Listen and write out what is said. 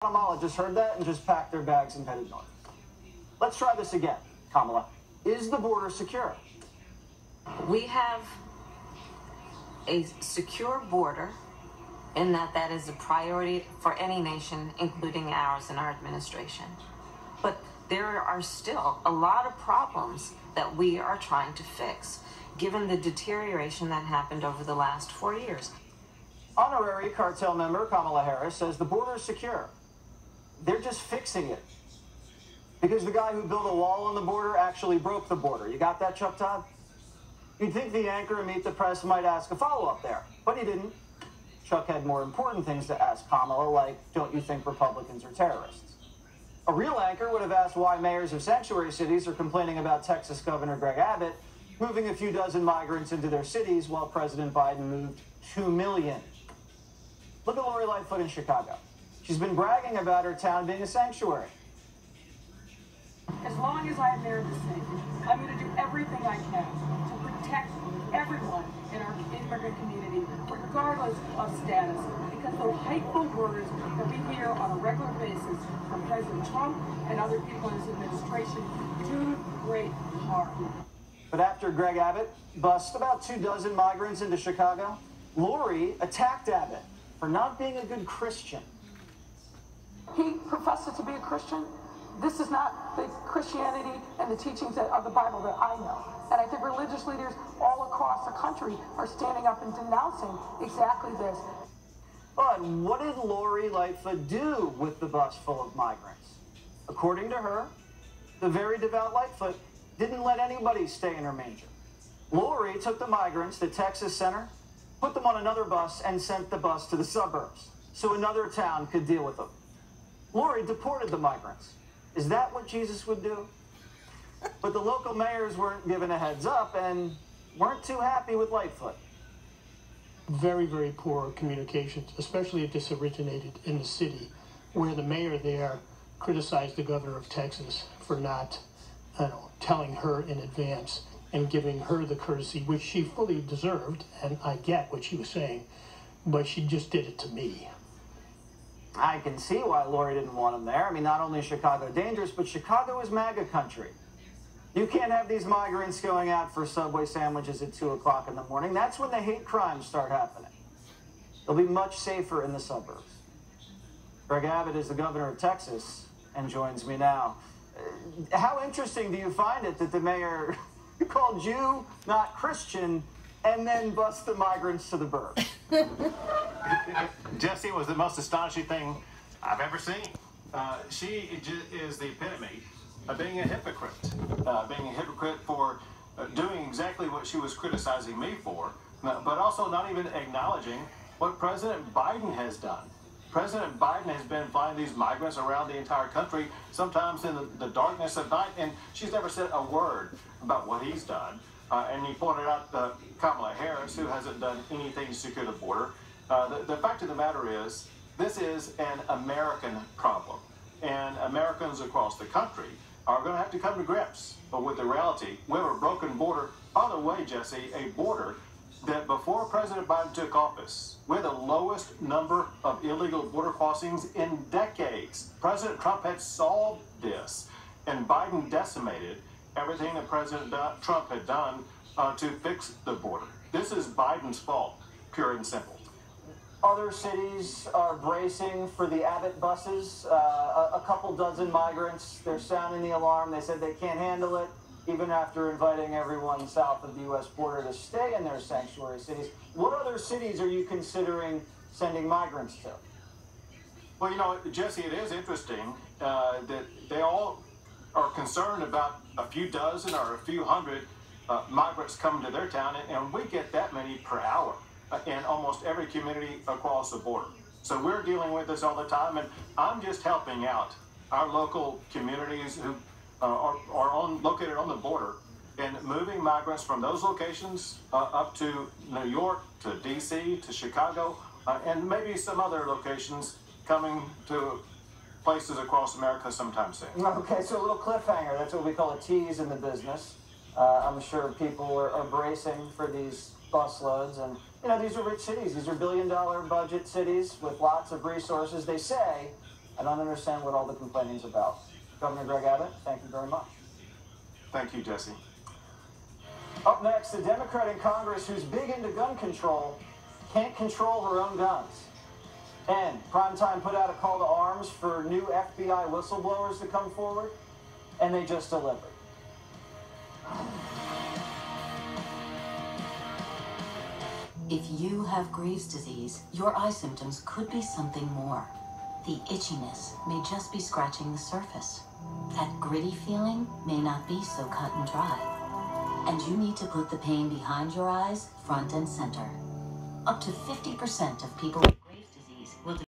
Guatemala just heard that and just packed their bags and headed north. Let's try this again, Kamala. Is the border secure? We have a secure border in that is a priority for any nation, including ours and our administration. But there are still a lot of problems that we are trying to fix, given the deterioration that happened over the last 4 years. Honorary cartel member Kamala Harris says the border is secure. They're just fixing it. Because the guy who built a wall on the border actually broke the border. You got that, Chuck Todd? You'd think the anchor of Meet the Press might ask a follow-up there, but he didn't. Chuck had more important things to ask Kamala, like, don't you think Republicans are terrorists? A real anchor would have asked why mayors of sanctuary cities are complaining about Texas Governor Greg Abbott moving a few dozen migrants into their cities while President Biden moved 2 million. Look at Lori Lightfoot in Chicago. She's been bragging about her town being a sanctuary. As long as I am there to sing, I'm going to do everything I can to protect everyone in our immigrant community, regardless of status, because those hateful words that we hear on a regular basis from President Trump and other people in his administration do great harm. But after Greg Abbott bussed about 24 migrants into Chicago, Lori attacked Abbott for not being a good Christian. He professes to be a Christian. This is not the Christianity and the teachings of the Bible that I know. And I think religious leaders all across the country are standing up and denouncing exactly this. But what did Lori Lightfoot do with the bus full of migrants? According to her, the very devout Lightfoot didn't let anybody stay in her manger. Lori took the migrants to Texas Center, put them on another bus, and sent the bus to the suburbs so another town could deal with them. Lori deported the migrants. Is that what Jesus would do? But the local mayors weren't given a heads up and weren't too happy with Lightfoot. Very, very poor communications, especially if this originated in the city, where the mayor there criticized the governor of Texas for not telling her in advance and giving her the courtesy, which she fully deserved, and I get what she was saying, but she just did it to me. I can see why Lori didn't want him there. I mean, not only is Chicago dangerous, but Chicago is MAGA country. You can't have these migrants going out for Subway sandwiches at 2 o'clock in the morning. That's when the hate crimes start happening. They'll be much safer in the suburbs. Greg Abbott is the governor of Texas and joins me now. How interesting do you find it that the mayor called you not Christian and then bust the migrants to the burbs? Jesse, was the most astonishing thing I've ever seen. She is the epitome of being a hypocrite. Being a hypocrite for doing exactly what she was criticizing me for, but also not even acknowledging what President Biden has done. President Biden has been flying these migrants around the entire country, sometimes in the darkness of night, and she's never said a word about what he's done. And he pointed out Kamala Harris, who hasn't done anything to secure the border. The fact of the matter is, this is an American problem. And Americans across the country are going to have to come to grips with the reality. We have a broken border. By the way, Jesse, a border that before President Biden took office, we had the lowest number of illegal border crossings in decades. President Trump had solved this, and Biden decimated everything that President Trump had done to fix the border. This is Biden's fault, pure and simple. Other cities are bracing for the Abbott buses. A couple dozen migrants, they're sounding the alarm. They said they can't handle it, even after inviting everyone south of the U.S. border to stay in their sanctuary cities. What other cities are you considering sending migrants to? Well, you know, Jesse, it is interesting that they all are concerned about a few dozen or a few hundred migrants coming to their town, and we get that many per hour in almost every community across the border. So we're dealing with this all the time, and I'm just helping out our local communities who are located on the border and moving migrants from those locations up to New York, to D.C., to Chicago, and maybe some other locations coming to places across America sometime soon. Okay, so a little cliffhanger. That's what we call a tease in the business. I'm sure people are bracing for these busloads. And, you know, these are rich cities. These are billion-dollar budget cities with lots of resources. They say I don't understand what all the complaining is about. Governor Greg Abbott, thank you very much. Thank you, Jesse. Up next, a Democrat in Congress who's big into gun control can't control her own guns. And Primetime put out a call to arms for new FBI whistleblowers to come forward, and they just delivered. If you have Graves' disease, your eye symptoms could be something more. The itchiness may just be scratching the surface. That gritty feeling may not be so cut and dry. And you need to put the pain behind your eyes front and center. Up to 50% of people